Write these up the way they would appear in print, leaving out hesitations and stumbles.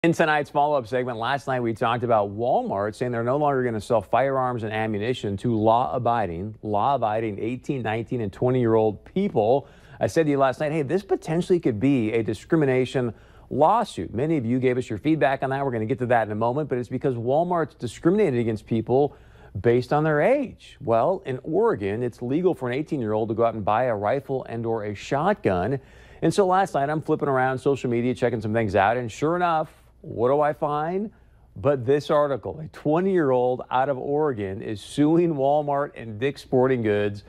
In tonight's follow-up segment, last night we talked about Walmart saying they're no longer going to sell firearms and ammunition to law-abiding 18, 19, and 20-year-old people. I said to you last night, hey, this potentially could be a discrimination lawsuit. Many of you gave us your feedback on that. We're going to get to that in a moment, but it's because Walmart's discriminated against people based on their age. Well, in Oregon, it's legal for an 18-year-old to go out and buy a rifle and or a shotgun. And so last night I'm flipping around social media, checking some things out, and sure enough, what do I find? But this article, a 20-year-old out of Oregon is suing Walmart and Dick's Sporting Goods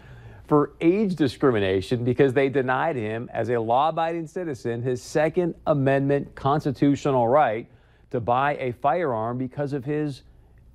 for age discrimination because they denied him, as a law-abiding citizen, his Second Amendment constitutional right to buy a firearm because of his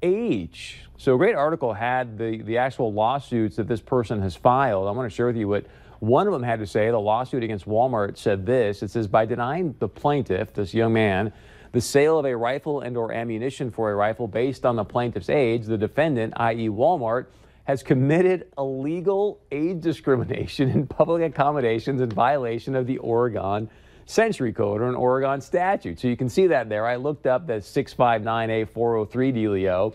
age. So a great article had the actual lawsuits that this person has filed. I want to share with you what one of them had to say. The lawsuit against Walmart said this. It says, by denying the plaintiff, this young man, the sale of a rifle and or ammunition for a rifle based on the plaintiff's age, the defendant, i.e. Walmart, has committed illegal age discrimination in public accommodations in violation of the Oregon Century Code, or an Oregon statute. So you can see that there. I looked up that 659A403 dealio,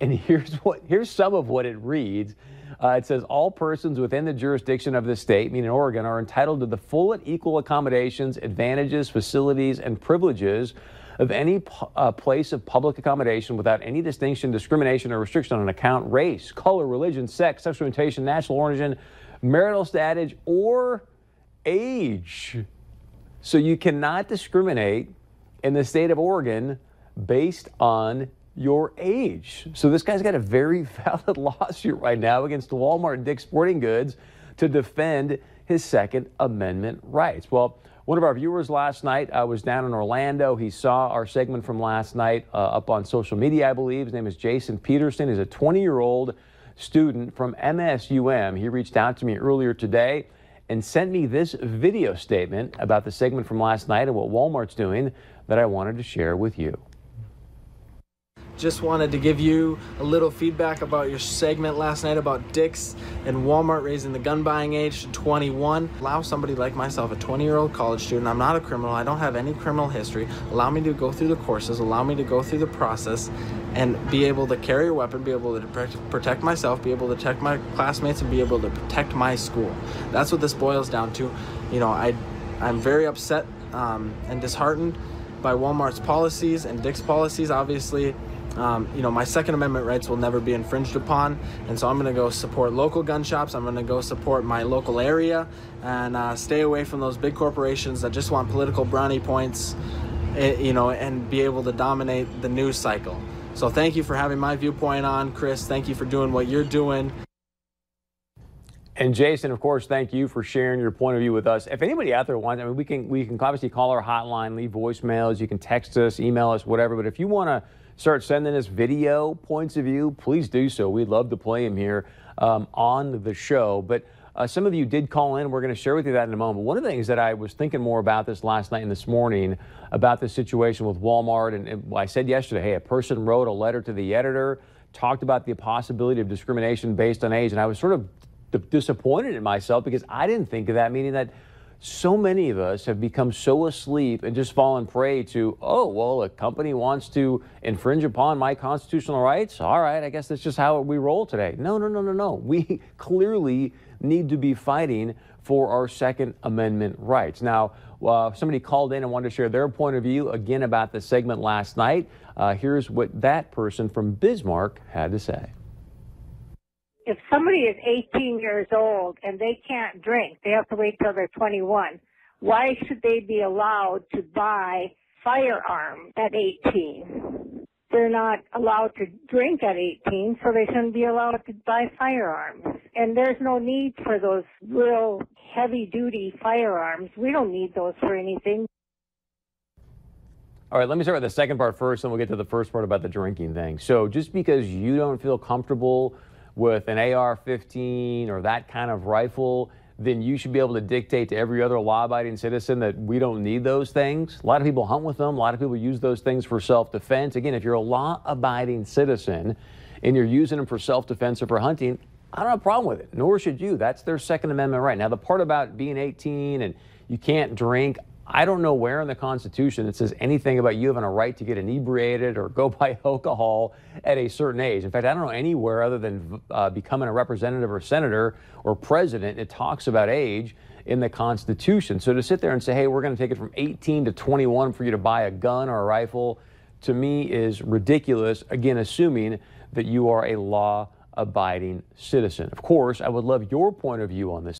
and here's some of what it reads. It says all persons within the jurisdiction of the state, meaning Oregon, are entitled to the full and equal accommodations, advantages, facilities, and privileges of any place of public accommodation without any distinction, discrimination, or restriction on account, race, color, religion, sex, sexual orientation, national origin, marital status, or age. So you cannot discriminate in the state of Oregon based on your age. So this guy's got a very valid lawsuit right now against Walmart and Dick's Sporting Goods to defend his Second Amendment rights. Well, one of our viewers last night was down in Orlando. He saw our segment from last night up on social media, I believe. His name is Jason Peterson. He's a 20-year-old student from MSUM. He reached out to me earlier today and sent me this video statement about the segment from last night and what Walmart's doing that I wanted to share with you. Just wanted to give you a little feedback about your segment last night about Dick's and Walmart raising the gun buying age to 21. Allow somebody like myself, a 20-year-old college student, I'm not a criminal, I don't have any criminal history, allow me to go through the courses, allow me to go through the process and be able to carry a weapon, be able to protect myself, be able to protect my classmates, and be able to protect my school. That's what this boils down to. You know, I'm very upset and disheartened by Walmart's policies and Dick's policies. Obviously, you know, my Second Amendment rights will never be infringed upon, and so I'm going to go support local gun shops. I'm going to go support my local area and stay away from those big corporations that just want political brownie points, you know, and be able to dominate the news cycle. So thank you for having my viewpoint on, Chris. Thank you for doing what you're doing. And Jason, of course, thank you for sharing your point of view with us. If anybody out there wants, I mean, we can obviously call our hotline, leave voicemails, you can text us, email us, whatever. But if you want to start sending us video points of view, please do so. We'd love to play them here on the show. But some of you did call in. We're going to share with you that in a moment. One of the things that I was thinking more about this last night and this morning about the situation with Walmart, and I said yesterday, hey, a person wrote a letter to the editor, talked about the possibility of discrimination based on age, and I was sort of disappointed in myself because I didn't think of that, meaning that so many of us have become so asleep and just fallen prey to, oh, well, a company wants to infringe upon my constitutional rights. All right, I guess that's just how we roll today. No. We clearly need to be fighting for our Second Amendment rights. Now, somebody called in and wanted to share their point of view again about the segment last night. Here's what that person from Bismarck had to say. If somebody is 18 years old and they can't drink, they have to wait till they're 21. Why should they be allowed to buy firearms at 18? They're not allowed to drink at 18, so they shouldn't be allowed to buy firearms. And there's no need for those real heavy-duty firearms. We don't need those for anything. All right, let me start with the second part first, and we'll get to the first part about the drinking thing. So just because you don't feel comfortable with an AR-15 or that kind of rifle, then you should be able to dictate to every other law-abiding citizen that we don't need those things. A lot of people hunt with them. A lot of people use those things for self-defense. Again, if you're a law-abiding citizen and you're using them for self-defense or for hunting, I don't have a problem with it, nor should you. That's their Second Amendment right. Now, the part about being 18 and you can't drink, I don't know where in the Constitution it says anything about you having a right to get inebriated or go buy alcohol at a certain age. In fact, I don't know anywhere other than becoming a representative or senator or president, it talks about age in the Constitution. So to sit there and say, hey, we're going to take it from 18 to 21 for you to buy a gun or a rifle, to me is ridiculous, again, assuming that you are a law-abiding citizen. Of course, I would love your point of view on this.